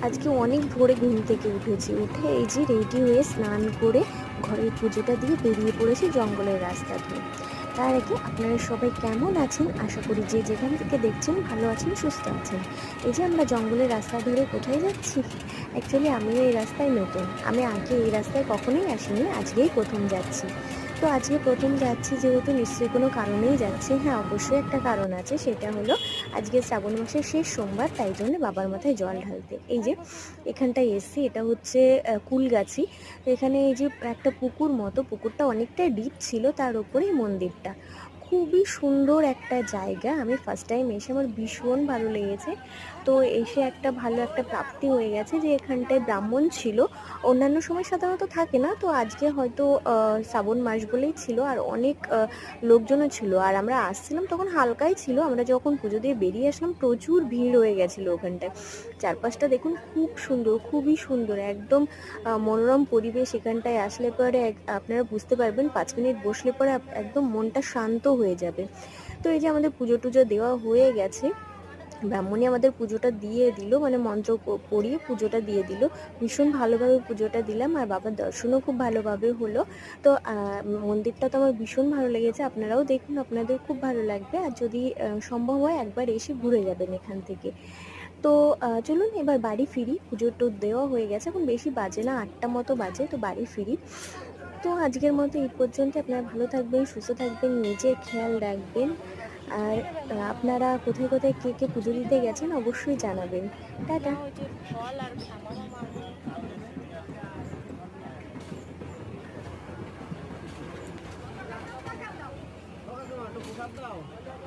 আজকে অনেক ভোরে ঘুম থেকে উঠেছি, উঠে এই যে রেডি হয়ে স্নান করে ঘরের পুজোটা দিয়ে বেরিয়ে পড়েছি জঙ্গলের রাস্তা ধরে। তার আগে আপনারা সবাই কেমন আছেন? আশা করি যে যেখান থেকে দেখছেন ভালো আছেন, সুস্থ আছেন। এই যে আমরা জঙ্গলের রাস্তা ধরে কোথায় যাচ্ছি? অ্যাকচুয়ালি আমিও এই রাস্তায় নতুন, আমি আগে এই রাস্তায় কখনোই আসিনি, আজকেই প্রথম যাচ্ছি। তো আজকে প্রথম যাচ্ছি যেহেতু নিশ্চয়ই কোনো কারণেই যাচ্ছি। হ্যাঁ, অবশ্যই একটা কারণ আছে, সেটা হলো আজকে শ্রাবণ মাসের শেষ সোমবার, তাই জন্য বাবার মাথায় জল ঢালতে এই যে এখানটায় এসছি। এটা হচ্ছে কুলগাছি। তো এখানে এই যে একটা পুকুর মতো, পুকুরটা অনেকটাই ডিপ ছিল, তার উপরেই মন্দিরটা। খুবই সুন্দর একটা জায়গা, আমি ফার্স্ট টাইম এসে আমার ভীষণ ভালো লেগেছে। তো এসে একটা ভালো একটা প্রাপ্তি হয়ে গেছে যে এখানটায় ব্রাহ্মণ ছিল। অন্যান্য সময় সাধারণত থাকে না, তো আজকে হয়তো শ্রাবণ মাস বলেই ছিল, আর অনেক লোকজনও ছিল। আর আমরা আসছিলাম তখন হালকাই ছিল, আমরা যখন পুজো দিয়ে বেরিয়ে আসলাম প্রচুর ভিড় হয়ে গেছিলো ওখানটায়। চারপাশটা দেখুন, খুব সুন্দর, খুবই সুন্দর, একদম মনোরম পরিবেশ। এখানটায় আসলে পরে আপনারা বুঝতে পারবেন, 5 মিনিট বসলে পরে একদম মনটা শান্ত হয়ে যাবে। তো এই যে আমাদের পুজো টুজো দেওয়া হয়ে গেছে, ব্রাহ্মণী আমাদের পুজোটা দিয়ে দিল, মানে মন্ত্র পড়িয়ে পুজোটা দিয়ে দিল। ভীষণ ভালোভাবে পুজোটা দিলাম, আর বাবার দর্শনও খুব ভালোভাবে হলো। তো মন্দিরটা তো আমার ভীষণ ভালো লেগেছে, আপনারাও দেখুন, আপনাদের খুব ভালো লাগবে। আর যদি সম্ভব হয় একবার এসে ঘুরে যাবেন এখান থেকে। তো চলুন এবার বাড়ি ফিরি, পুজো টুর দেওয়া হয়ে গেছে, এখন বেশি বাজে না, 8টা মতো বাজে, তো বাড়ি ফিরি। তো আজকের মতো এই পর্যন্ত। আপনারা ভালো থাকবেন, সুস্থ থাকবেন, নিজের খেয়াল রাখবেন। আর আপনারা কোথায় কোথায় কে কে পুজো দিতে গেছেন অবশ্যই জানাবেন। টাটা।